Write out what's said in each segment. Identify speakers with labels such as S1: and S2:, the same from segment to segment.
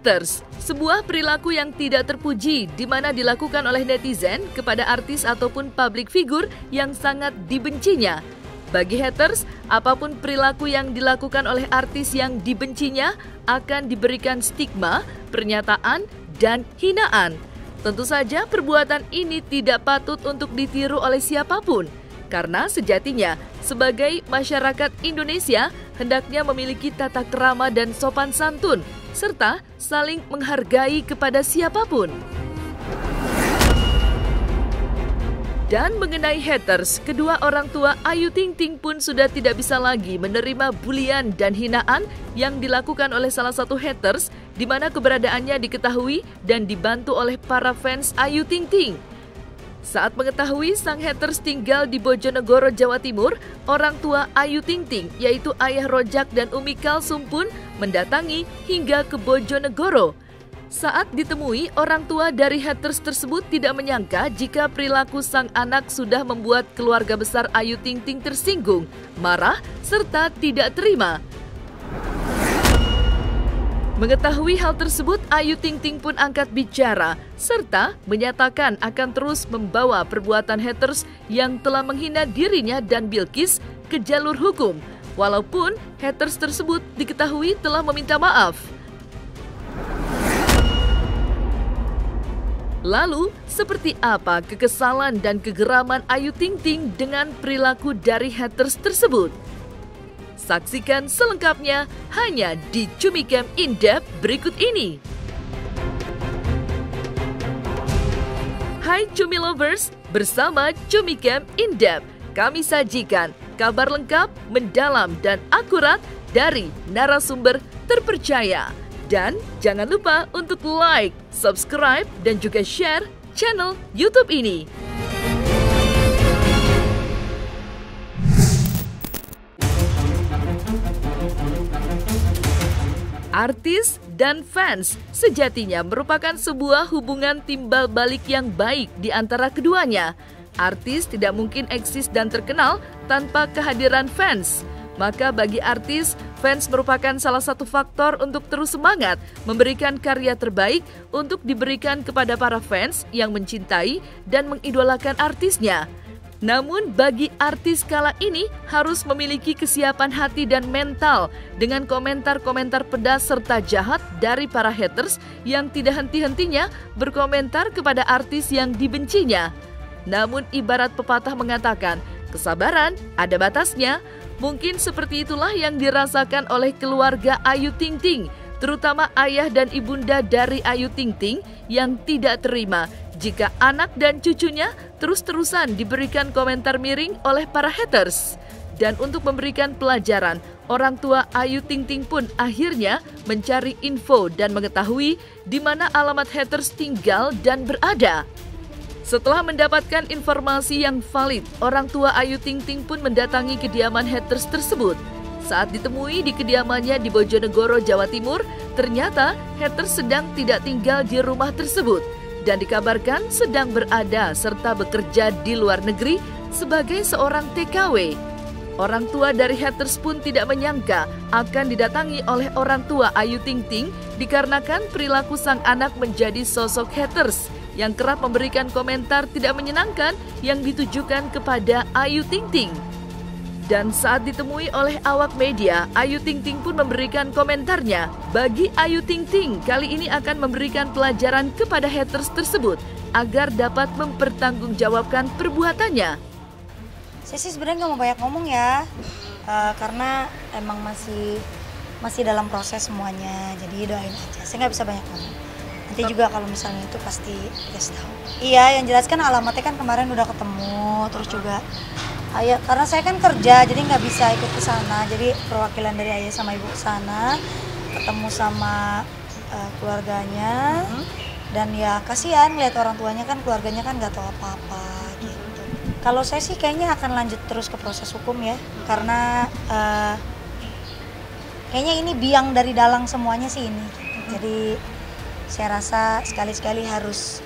S1: Haters, sebuah perilaku yang tidak terpuji di mana dilakukan oleh netizen kepada artis ataupun publik figur yang sangat dibencinya. Bagi haters, apapun perilaku yang dilakukan oleh artis yang dibencinya akan diberikan stigma, pernyataan, dan hinaan. Tentu saja perbuatan ini tidak patut untuk ditiru oleh siapapun. Karena sejatinya, sebagai masyarakat Indonesia, hendaknya memiliki tata krama dan sopan santun, serta saling menghargai kepada siapapun. Dan mengenai haters, kedua orang tua Ayu Ting Ting pun sudah tidak bisa lagi menerima bulian dan hinaan yang dilakukan oleh salah satu haters, di mana keberadaannya diketahui dan dibantu oleh para fans Ayu Ting Ting. Saat mengetahui sang haters tinggal di Bojonegoro, Jawa Timur, orang tua Ayu Ting Ting, yaitu ayah Rojak dan Umi Kalsum pun mendatangi hingga ke Bojonegoro. Saat ditemui, orang tua dari haters tersebut tidak menyangka jika perilaku sang anak sudah membuat keluarga besar Ayu Ting Ting tersinggung, marah, serta tidak terima. Mengetahui hal tersebut, Ayu Ting Ting pun angkat bicara, serta menyatakan akan terus membawa perbuatan haters yang telah menghina dirinya dan Bilkis ke jalur hukum, walaupun haters tersebut diketahui telah meminta maaf. Lalu, seperti apa kekesalan dan kegeraman Ayu Ting Ting dengan perilaku dari haters tersebut? Saksikan selengkapnya hanya di Cumicam In-Depth berikut ini. Hai Cumi Lovers, bersama Cumicam In-Depth, kami sajikan kabar lengkap, mendalam, dan akurat dari narasumber terpercaya. Dan jangan lupa untuk like, subscribe, dan juga share channel YouTube ini. Artis dan fans sejatinya merupakan sebuah hubungan timbal balik yang baik di antara keduanya. Artis tidak mungkin eksis dan terkenal tanpa kehadiran fans. Maka bagi artis, fans merupakan salah satu faktor untuk terus semangat memberikan karya terbaik untuk diberikan kepada para fans yang mencintai dan mengidolakan artisnya. Namun bagi artis kala ini harus memiliki kesiapan hati dan mental dengan komentar-komentar pedas serta jahat dari para haters yang tidak henti-hentinya berkomentar kepada artis yang dibencinya. Namun ibarat pepatah mengatakan, kesabaran ada batasnya. Mungkin seperti itulah yang dirasakan oleh keluarga Ayu Ting Ting, terutama ayah dan ibunda dari Ayu Ting Ting yang tidak terima jika anak dan cucunya terus-terusan diberikan komentar miring oleh para haters. Dan untuk memberikan pelajaran, orang tua Ayu Ting Ting pun akhirnya mencari info dan mengetahui di mana alamat haters tinggal dan berada. Setelah mendapatkan informasi yang valid, orang tua Ayu Ting Ting pun mendatangi kediaman haters tersebut. Saat ditemui di kediamannya di Bojonegoro, Jawa Timur, ternyata haters sedang tidak tinggal di rumah tersebut dan dikabarkan sedang berada serta bekerja di luar negeri sebagai seorang TKW. Orang tua dari haters pun tidak menyangka akan didatangi oleh orang tua Ayu Ting Ting dikarenakan perilaku sang anak menjadi sosok haters yang kerap memberikan komentar tidak menyenangkan yang ditujukan kepada Ayu Ting Ting. Dan saat ditemui oleh awak media, Ayu Ting Ting pun memberikan komentarnya. Bagi Ayu Ting Ting, kali ini akan memberikan pelajaran kepada haters tersebut agar dapat mempertanggungjawabkan perbuatannya.
S2: Saya sih sebenarnya nggak mau banyak ngomong ya, karena emang masih dalam proses semuanya, jadi doain aja. Saya nggak bisa banyak ngomong. Nanti juga kalau misalnya itu pasti dikasih tahu. Iya, yang jelas kan alamatnya kan kemarin udah ketemu, terus juga ayah, karena saya kan kerja jadi nggak bisa ikut ke sana, jadi perwakilan dari ayah sama ibu ke sana, ketemu sama keluarganya, dan ya kasihan lihat orang tuanya kan keluarganya kan nggak tahu apa-apa gitu. Kalau saya sih kayaknya akan lanjut terus ke proses hukum ya, karena kayaknya ini biang dari dalang semuanya sih ini. Jadi saya rasa sekali-sekali harus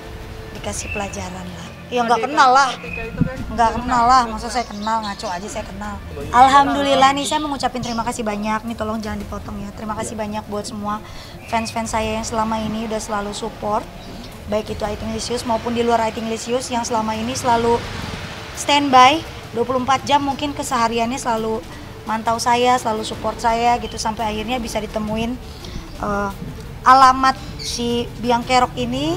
S2: dikasih pelajaran lah. Ya nggak kenal lah, nggak kenal lah, masa saya kenal, ngaco aja saya kenal. Alhamdulillah nih, saya mengucapin terima kasih banyak nih, tolong jangan dipotong ya. Terima kasih banyak buat semua fans-fans saya yang selama ini udah selalu support, baik itu I Think Lisius maupun di luar I Think Lisius yang selama ini selalu standby 24 jam, mungkin kesehariannya selalu mantau saya, selalu support saya gitu, sampai akhirnya bisa ditemuin alamat si biang kerok ini.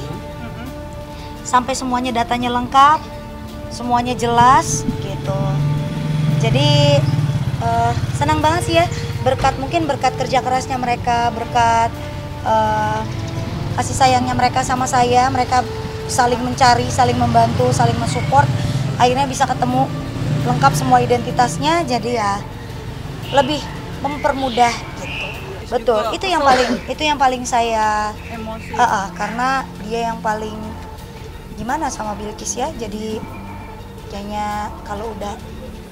S2: Sampai semuanya datanya lengkap, semuanya jelas gitu. Jadi senang banget sih ya, mungkin berkat kerja kerasnya mereka, berkat kasih sayangnya mereka sama saya, mereka saling mencari, saling membantu, saling mensupport, akhirnya bisa ketemu lengkap semua identitasnya, jadi ya lebih mempermudah gitu. Betul, itu yang paling saya emosi. Karena dia yang paling gimana sama Bilkis ya, jadi kayaknya kalau udah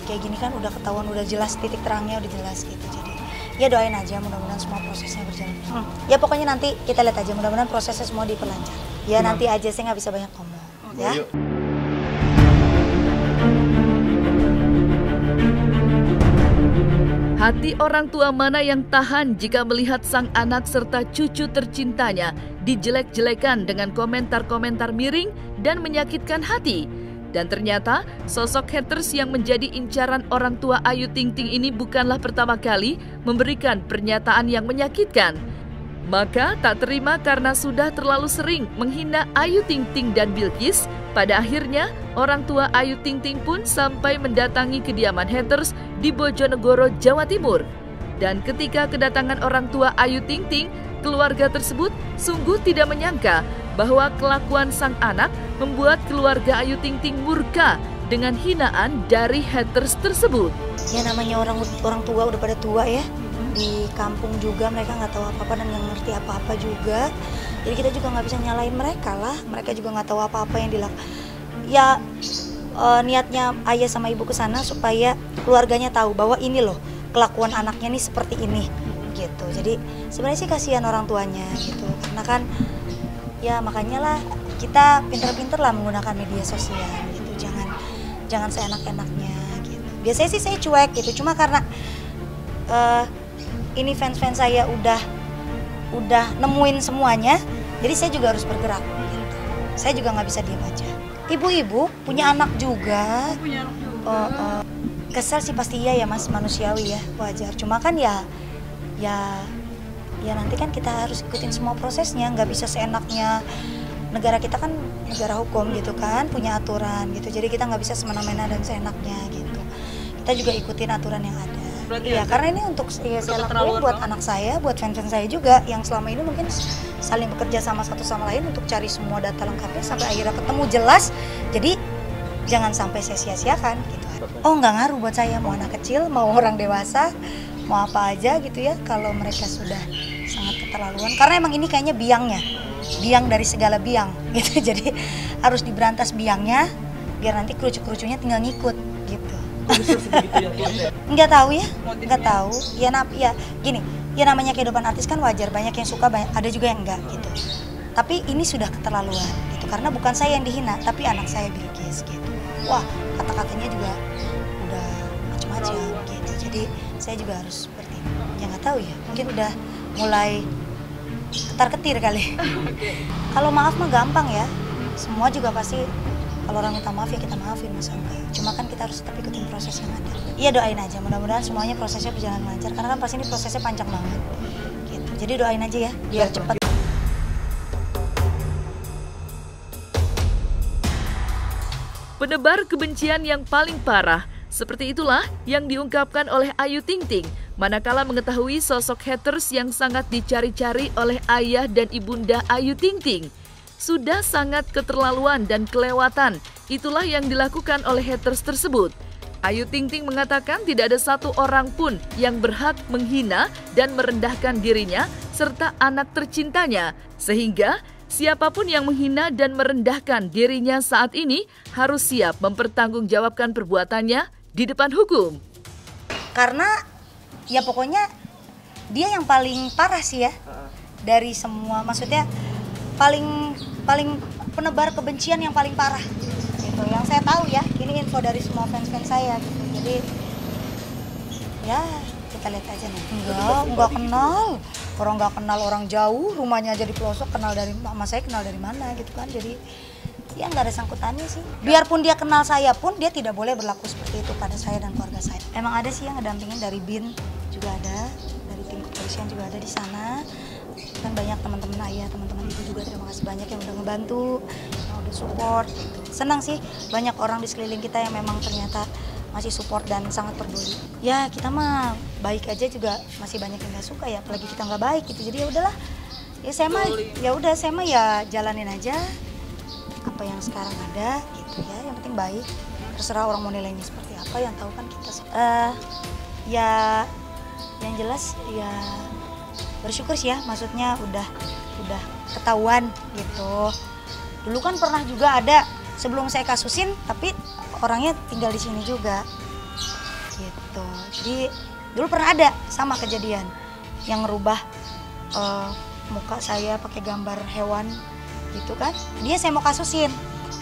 S2: kayak gini kan udah ketahuan, udah jelas titik terangnya, udah jelas gitu. Jadi ya doain aja, mudah-mudahan semua prosesnya berjalan. Ya pokoknya nanti kita lihat aja, mudah-mudahan prosesnya semua diperlancar. Ya nanti aja, saya nggak bisa banyak ngomong ya.
S1: Hati orang tua mana yang tahan jika melihat sang anak serta cucu tercintanya dijelek-jelekan dengan komentar-komentar miring dan menyakitkan hati. Dan ternyata sosok haters yang menjadi incaran orang tua Ayu Ting Ting ini bukanlah pertama kali memberikan pernyataan yang menyakitkan. Maka tak terima karena sudah terlalu sering menghina Ayu Ting Ting dan Bilkis, pada akhirnya orang tua Ayu Ting Ting pun sampai mendatangi kediaman haters di Bojonegoro, Jawa Timur. Dan ketika kedatangan orang tua Ayu Ting Ting, keluarga tersebut sungguh tidak menyangka bahwa kelakuan sang anak membuat keluarga Ayu Ting Ting murka dengan hinaan dari haters tersebut.
S2: Ya namanya orang tua udah pada tua ya, di kampung juga mereka nggak tahu apa-apa dan nggak ngerti apa-apa juga. Jadi kita juga nggak bisa nyalain mereka lah, mereka juga nggak tahu apa-apa yang dilakukan. Ya niatnya ayah sama ibu ke sana supaya keluarganya tahu bahwa ini loh kelakuan anaknya nih seperti ini gitu. Jadi sebenarnya sih kasihan orang tuanya gitu, karena kan ya makanya lah kita pinter-pinter lah menggunakan media sosial gitu, jangan seenak-enaknya gitu. Biasanya sih saya cuek gitu, cuma karena ini fans-fans saya udah nemuin semuanya, jadi saya juga harus bergerak gitu. Saya juga nggak bisa diam aja. Ibu-ibu punya anak juga. Kesel sih pasti iya ya mas, manusiawi ya, wajar. Cuma kan ya nanti kan kita harus ikutin semua prosesnya, nggak bisa seenaknya. Negara kita kan negara hukum gitu kan, punya aturan gitu. Jadi kita nggak bisa semena-mena dan seenaknya gitu. Kita juga ikutin aturan yang ada. Iya, karena ini untuk saya lakuin buat anak saya, buat fans-fans saya juga yang selama ini mungkin saling bekerja sama satu sama lain untuk cari semua data lengkapnya sampai akhirnya ketemu jelas. Jadi jangan sampai saya sia-siakan gitu. Oh nggak ngaruh buat saya, mau anak kecil, mau orang dewasa, mau apa aja gitu ya, kalau mereka sudah sangat keterlaluan. Karena emang ini kayaknya biang dari segala biang gitu. Jadi harus diberantas biangnya biar nanti kerucu-kerucunya tinggal ngikut gitu. Nggak tahu ya, nggak tahu. Ya gini, ya namanya kehidupan artis kan wajar, banyak yang suka, ada juga yang enggak gitu. Tapi ini sudah keterlaluan gitu, karena bukan saya yang dihina, tapi anak saya Bilkis gitu. Wah, kata-katanya juga udah macam-macam gitu. Jadi saya juga harus seperti ya nggak tahu ya, mungkin udah mulai ketar-ketir kali. Kalau maaf mah gampang ya, semua juga pasti kalau orang minta maaf ya kita maafin, masa enggak. Cuma kan kita harus tetap ikutin proses yang ada. Iya doain aja, mudah-mudahan semuanya prosesnya berjalan lancar, karena kan pasti ini prosesnya panjang banget gitu. Jadi doain aja ya biar cepat.
S1: Penebar kebencian yang paling parah, seperti itulah yang diungkapkan oleh Ayu Ting Ting manakala mengetahui sosok haters yang sangat dicari-cari oleh ayah dan ibunda Ayu Ting Ting. Sudah sangat keterlaluan dan kelewatan, itulah yang dilakukan oleh haters tersebut. Ayu Ting Ting mengatakan tidak ada satu orang pun yang berhak menghina dan merendahkan dirinya serta anak tercintanya, sehingga siapapun yang menghina dan merendahkan dirinya saat ini harus siap mempertanggungjawabkan perbuatannya di depan hukum.
S2: Karena ya pokoknya dia yang paling parah sih ya dari semua, maksudnya paling penebar kebencian yang paling parah. gitu. Yang saya tahu ya, ini info dari semua fans-fans saya gitu. Jadi ya kita lihat aja nih. Enggak kenal. Orang nggak kenal, orang jauh, rumahnya aja di pelosok, kenal dari mama saya, kenal dari mana gitu kan. Jadi ya nggak ada sangkutannya sih. Biarpun dia kenal saya pun, dia tidak boleh berlaku seperti itu pada saya dan keluarga saya. Emang ada sih yang ngedampingin dari BIN juga ada, dari tim kepolisian juga ada di sana. Kan banyak teman-teman ayah, teman-teman ibu juga, terima kasih banyak yang udah ngebantu, yang udah support. Senang sih banyak orang di sekeliling kita yang memang ternyata masih support dan sangat peduli. Ya kita mah baik aja juga masih banyak yang nggak suka ya, apalagi kita nggak baik gitu. Jadi ya udahlah, ya saya mah ya jalanin aja apa yang sekarang ada gitu ya. Yang penting baik. Terserah orang mau nilainya seperti apa, yang tahu kan kita. Ya yang jelas ya bersyukur sih ya, maksudnya udah ketahuan gitu. Dulu kan pernah juga ada sebelum saya kasusin, tapi orangnya tinggal di sini juga gitu. Jadi dulu pernah ada sama kejadian yang ngerubah muka saya pakai gambar hewan gitu kan. Dia saya mau kasusin,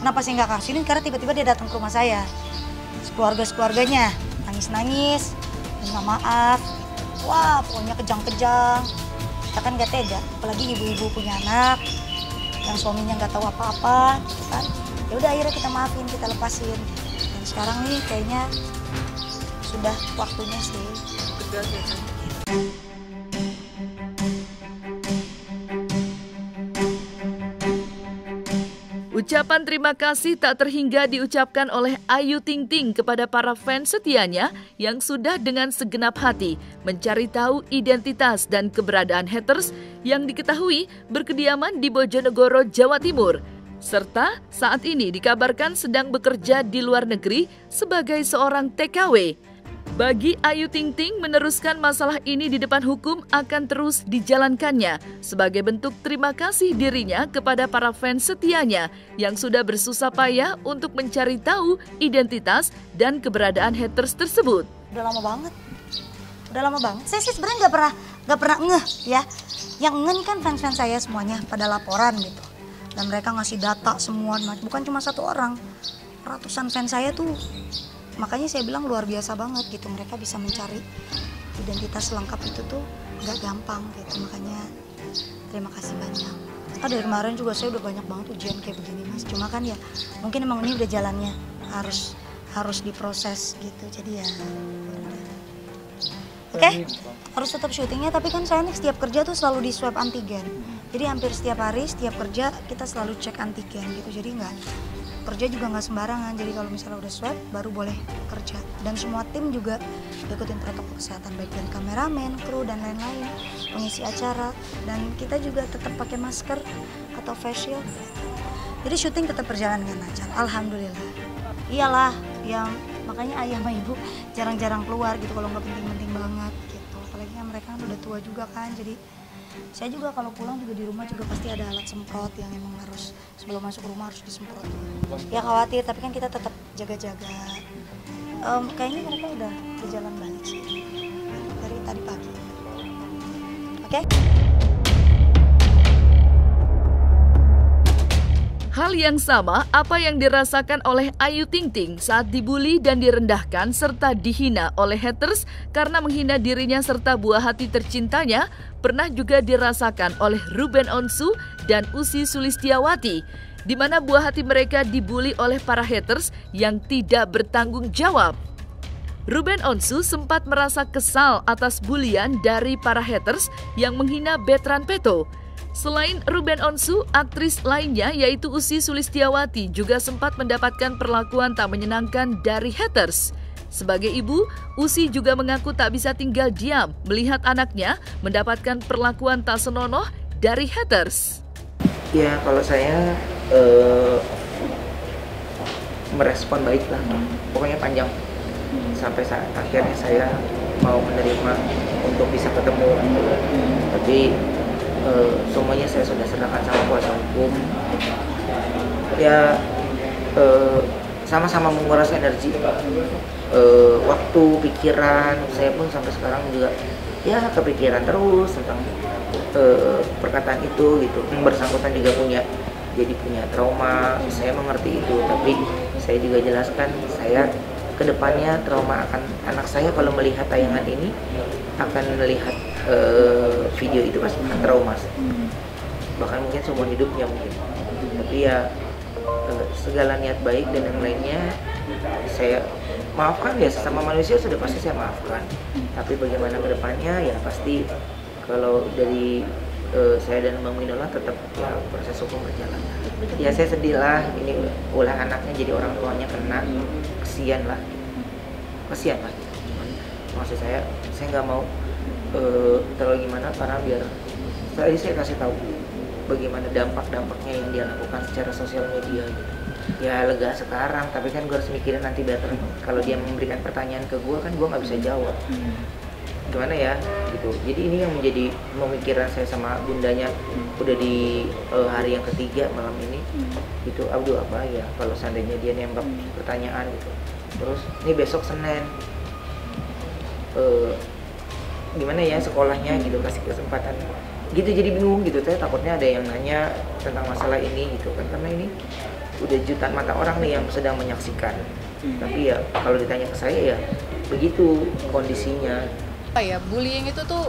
S2: kenapa saya nggak kasusin? Karena tiba-tiba dia datang ke rumah saya, keluarganya nangis minta maaf. Wah pokoknya kejang-kejang. Kita kan nggak tega, apalagi ibu-ibu punya anak yang suaminya nggak tahu apa-apa gitu kan. Ya udah akhirnya kita maafin, kita lepasin. Dan sekarang nih kayaknya sudah waktunya sih.
S1: Tegas ya kan? Ucapan terima kasih tak terhingga diucapkan oleh Ayu Ting Ting kepada para fans setianya yang sudah dengan segenap hati mencari tahu identitas dan keberadaan haters yang diketahui berkediaman di Bojonegoro, Jawa Timur. Serta saat ini dikabarkan sedang bekerja di luar negeri sebagai seorang TKW. Bagi Ayu Ting Ting, meneruskan masalah ini di depan hukum akan terus dijalankannya sebagai bentuk terima kasih dirinya kepada para fans setianya yang sudah bersusah payah untuk mencari tahu identitas dan keberadaan haters tersebut.
S2: Udah lama banget. Saya sih sebenarnya nggak pernah ngeh ya. Yang ngeh kan fans-fans saya semuanya pada laporan gitu. Dan mereka ngasih data semua, bukan cuma satu orang, ratusan fans saya tuh. Makanya saya bilang luar biasa banget gitu, mereka bisa mencari identitas lengkap itu tuh nggak gampang gitu. Makanya terima kasih banyak. Dari kemarin juga saya udah banyak banget ujian kayak begini mas. Cuma kan ya mungkin emang ini udah jalannya, harus diproses gitu. Jadi ya oke, harus tetap syutingnya. Tapi kan saya nih setiap kerja tuh selalu di swab antigen. Jadi hampir setiap hari, setiap kerja kita selalu cek antigen gitu. Jadi kerja juga nggak sembarangan. Jadi kalau misalnya udah swab baru boleh kerja. Dan semua tim juga ikutin protokol kesehatan, baik dari kameramen, kru dan lain-lain, pengisi acara. Dan kita juga tetap pakai masker atau face shield. Jadi syuting tetap berjalan dengan lancar, alhamdulillah. Iyalah, ya makanya ayah sama ibu jarang-jarang keluar gitu kalau nggak penting-penting banget gitu. Apalagi kan mereka kan udah tua juga kan. Jadi saya juga kalau pulang juga di rumah juga pasti ada alat semprot yang emang harus sebelum masuk rumah harus disemprot. Ya khawatir, tapi kan kita tetap jaga-jaga. Kayaknya mereka udah berjalan balik sih dari tadi pagi. Oke?
S1: Hal yang sama apa yang dirasakan oleh Ayu Ting Ting saat dibully dan direndahkan serta dihina oleh haters karena menghina dirinya serta buah hati tercintanya pernah juga dirasakan oleh Ruben Onsu dan Ussy Sulistiawati, di mana buah hati mereka dibully oleh para haters yang tidak bertanggung jawab. Ruben Onsu sempat merasa kesal atas bulian dari para haters yang menghina Betran Peto. Selain Ruben Onsu, aktris lainnya yaitu Ussy Sulistiawati juga sempat mendapatkan perlakuan tak menyenangkan dari haters. Sebagai ibu, Ussy juga mengaku tak bisa tinggal diam melihat anaknya mendapatkan perlakuan tak senonoh dari haters.
S3: Ya kalau saya merespon baik lah, pokoknya panjang sampai saat akhirnya saya mau menerima untuk bisa ketemu. Tapi semuanya saya sudah serahkan sama kuasa hukum. Ya sama-sama menguras energi, waktu, pikiran. Saya pun sampai sekarang juga ya kepikiran terus tentang perkataan itu gitu. Yang bersangkutan juga punya trauma. Saya mengerti itu, tapi saya juga jelaskan, saya kedepannya trauma akan anak saya kalau melihat tayangan ini, akan melihat video itu pasti akan trauma, bahkan mungkin seumur hidupnya mungkin. Tapi ya segala niat baik dan yang lainnya saya maafkan ya, sesama manusia sudah pasti saya maafkan. Tapi bagaimana kedepannya ya pasti kalau dari saya dan Bang Minola tetap ya proses hukum berjalan. Ya saya sedih lah, ini ulah anaknya jadi orang tuanya kena, kasihan lah. Cuman maksud saya nggak mau terlalu gimana, karena biar tadi saya kasih tahu bagaimana dampak-dampaknya yang dia lakukan secara sosial media gitu. Ya lega sekarang, tapi kan gue harus mikirin nanti better. Kalau dia memberikan pertanyaan ke gue kan gue nggak bisa jawab. Gimana ya gitu. Jadi ini yang menjadi pemikiran saya sama bundanya udah di hari yang ketiga malam ini gitu. Aduh apa ya kalau seandainya dia nembak pertanyaan gitu. Terus ini besok Senin gimana ya sekolahnya gitu, kasih kesempatan gitu. Jadi bingung gitu, saya takutnya ada yang nanya tentang masalah ini gitu kan, karena ini udah jutaan mata orang nih yang sedang menyaksikan. Tapi ya kalau ditanya ke saya ya begitu kondisinya.
S4: Ya bullying itu tuh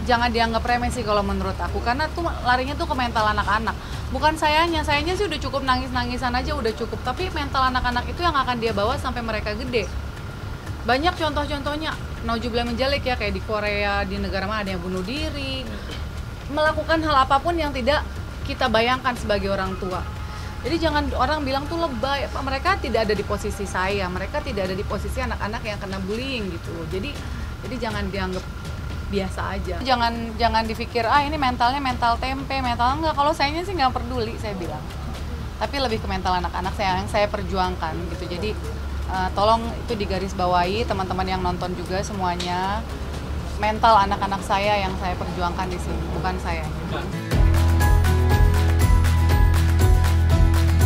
S4: jangan dianggap remeh sih kalau menurut aku, karena tuh larinya tuh ke mental anak-anak. Bukan sayanya sih udah cukup nangis-nangisan aja udah cukup, tapi mental anak-anak itu yang akan dia bawa sampai mereka gede. Banyak contoh-contohnya, nauzubillah menjalik ya, kayak di Korea, di negara mana ada yang bunuh diri, melakukan hal apapun yang tidak kita bayangkan sebagai orang tua. Jadi jangan orang bilang tuh lebay, mereka tidak ada di posisi saya, mereka tidak ada di posisi anak-anak yang kena bullying gitu. Jadi jangan dianggap biasa aja. Jangan dipikir ini mentalnya mental tempe, mental enggak. Kalau sayanya sih nggak peduli, saya bilang. Tapi lebih ke mental anak-anak yang saya perjuangkan gitu. Jadi tolong itu digarisbawahi teman-teman yang nonton juga semuanya. Mental anak-anak saya yang saya perjuangkan di sini, bukan saya.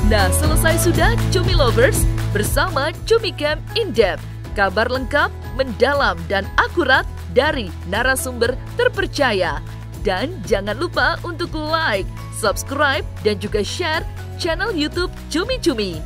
S1: Nah, selesai sudah Cumi Lovers bersama Cumi Camp In-Depth. Kabar lengkap, mendalam, dan akurat dari narasumber terpercaya. Dan jangan lupa untuk like, subscribe, dan juga share channel YouTube Cumi Cumi.